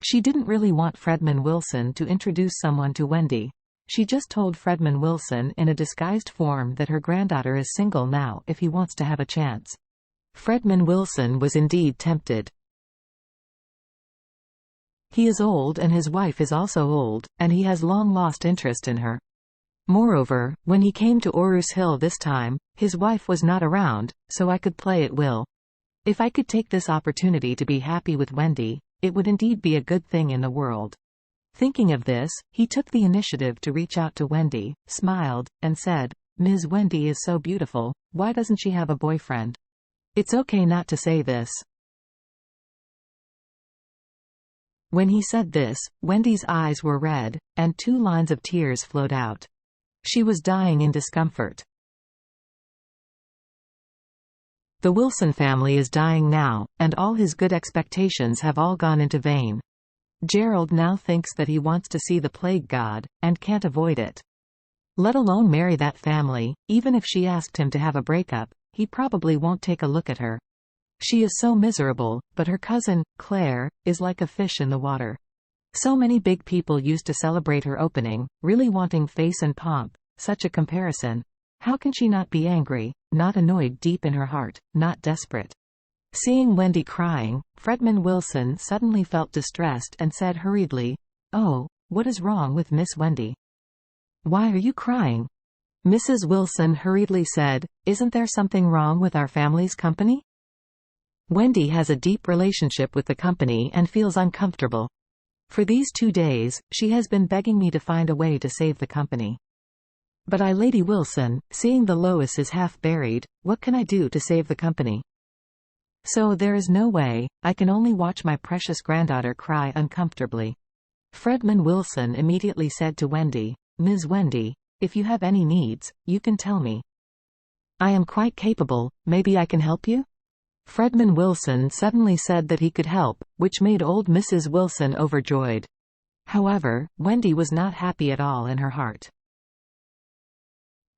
She didn't really want Fredman Wilson to introduce someone to Wendy. She just told Fredman Wilson in a disguised form that her granddaughter is single now if he wants to have a chance. Fredman Wilson was indeed tempted. He is old and his wife is also old, and he has long lost interest in her. Moreover, when he came to Orus Hill this time, his wife was not around, so I could play at will. If I could take this opportunity to be happy with Wendy, it would indeed be a good thing in the world. Thinking of this, he took the initiative to reach out to Wendy, smiled, and said, "Ms. Wendy is so beautiful, why doesn't she have a boyfriend? It's okay not to say this." When he said this, Wendy's eyes were red, and 2 lines of tears flowed out. She was dying in discomfort. The Wilson family is dying now, and all his good expectations have all gone into vain. Gerald now thinks that he wants to see the plague god, and can't avoid it. Let alone marry that family, even if she asked him to have a breakup, he probably won't take a look at her. She is so miserable, but her cousin, Claire, is like a fish in the water. So many big people used to celebrate her opening, really wanting face and pomp. Such a comparison. How can she not be angry, not annoyed deep in her heart, not desperate? Seeing Wendy crying, Fredman Wilson suddenly felt distressed and said hurriedly, "Oh, what is wrong with Miss Wendy? Why are you crying?" Mrs. Wilson hurriedly said, "Isn't there something wrong with our family's company? Wendy has a deep relationship with the company and feels uncomfortable. For these 2 days, she has been begging me to find a way to save the company. But I, Lady Wilson, seeing the Lois is half buried, what can I do to save the company? So there is no way, I can only watch my precious granddaughter cry uncomfortably." Fredman Wilson immediately said to Wendy, "Ms. Wendy, if you have any needs, you can tell me. I am quite capable, maybe I can help you?" Fredman Wilson suddenly said that he could help, which made old Mrs. Wilson overjoyed. However, Wendy was not happy at all in her heart.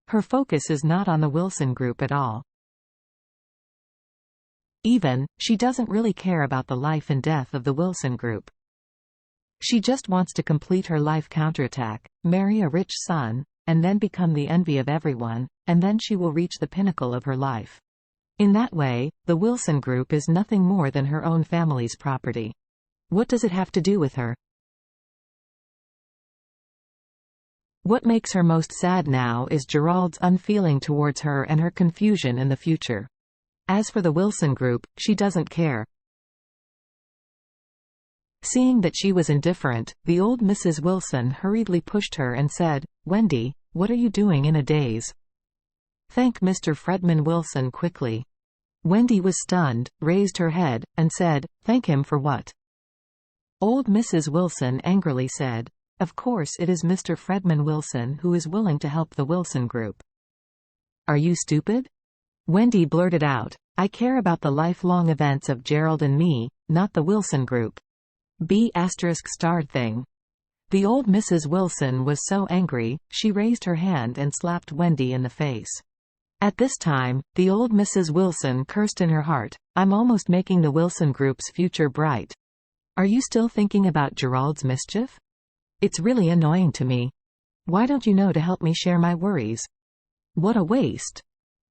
Her focus is not on the Wilson group at all. She doesn't really care about the life and death of the Wilson group. She just wants to complete her life counterattack, marry a rich son, and then become the envy of everyone, and then she will reach the pinnacle of her life. In that way, the Wilson group is nothing more than her own family's property. What does it have to do with her? What makes her most sad now is Gerald's unfeeling towards her and her confusion in the future. As for the Wilson group, she doesn't care. Seeing that she was indifferent, the old Mrs. Wilson hurriedly pushed her and said, "Wendy, what are you doing in a daze? Thank Mr. Fredman Wilson quickly." Wendy was stunned, raised her head, and said, "Thank him for what?" Old Mrs. Wilson angrily said, "Of course it is Mr. Fredman Wilson who is willing to help the Wilson group." "Are you stupid?" Wendy blurted out, "I care about the lifelong events of Gerald and me, not the Wilson group. B** thing." The old Mrs. Wilson was so angry, she raised her hand and slapped Wendy in the face. At this time, the old Mrs. Wilson cursed in her heart, "I'm almost making the Wilson group's future bright. Are you still thinking about Gerald's mischief? It's really annoying to me. Why don't you know to help me share my worries? What a waste."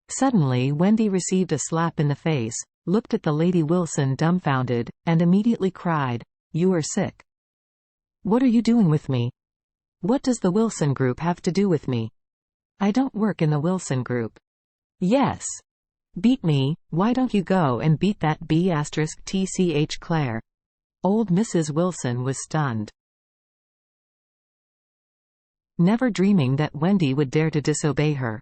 Suddenly Wendy received a slap in the face, looked at the Lady Wilson dumbfounded, and immediately cried, "You are sick. What are you doing with me? What does the Wilson group have to do with me? I don't work in the Wilson group." "Yes. Beat me, why don't you go and beat that B**tch Claire?" Old Mrs. Wilson was stunned. Never dreaming that Wendy would dare to disobey her.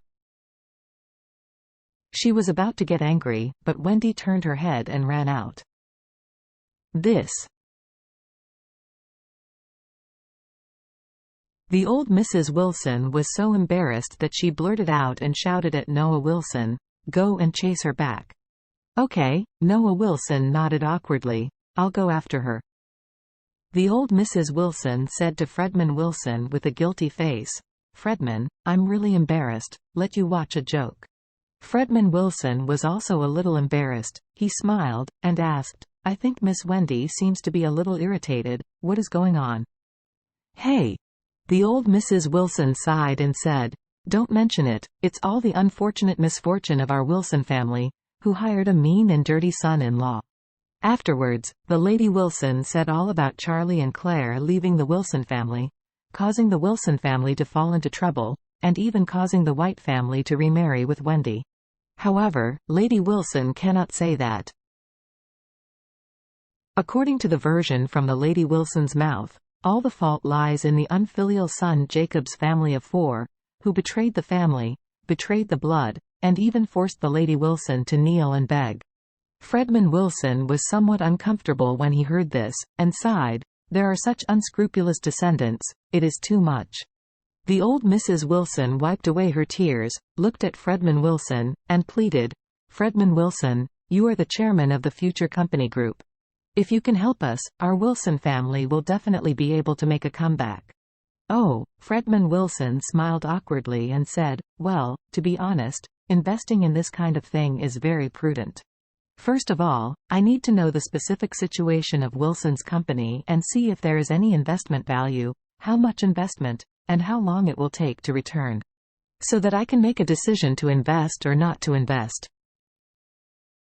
She was about to get angry, but Wendy turned her head and ran out. The old Mrs. Wilson was so embarrassed that she blurted out and shouted at Noah Wilson, "Go and chase her back." "Okay," Noah Wilson nodded awkwardly, "I'll go after her." The old Mrs. Wilson said to Fredman Wilson with a guilty face, "Fredman, I'm really embarrassed, let you watch a joke." Fredman Wilson was also a little embarrassed. He smiled, and asked, I think Miss Wendy seems to be a little irritated. What is going on? Hey! The old Mrs. Wilson sighed and said, don't mention it, it's all the unfortunate misfortune of our Wilson family, who hired a mean and dirty son-in-law. Afterwards, the Lady Wilson said all about Charlie and Claire leaving the Wilson family, causing the Wilson family to fall into trouble, and even causing the White family to remarry with Wendy. However, Lady Wilson cannot say that. According to the version from the Lady Wilson's mouth, all the fault lies in the unfilial son Jacob's family of 4, who betrayed the family, betrayed the blood, and even forced the Lady Wilson to kneel and beg. Fredman Wilson was somewhat uncomfortable when he heard this, and sighed, there are such unscrupulous descendants, it is too much. The old Mrs. Wilson wiped away her tears, looked at Fredman Wilson, and pleaded, Fredman Wilson, you are the chairman of the future company group. If you can help us, our Wilson family will definitely be able to make a comeback. Oh, Fredman Wilson smiled awkwardly and said, well, to be honest, investing in this kind of thing is very prudent. First of all, I need to know the specific situation of Wilson's company and see if there is any investment value, how much investment, and how long it will take to return. So that I can make a decision to invest or not to invest.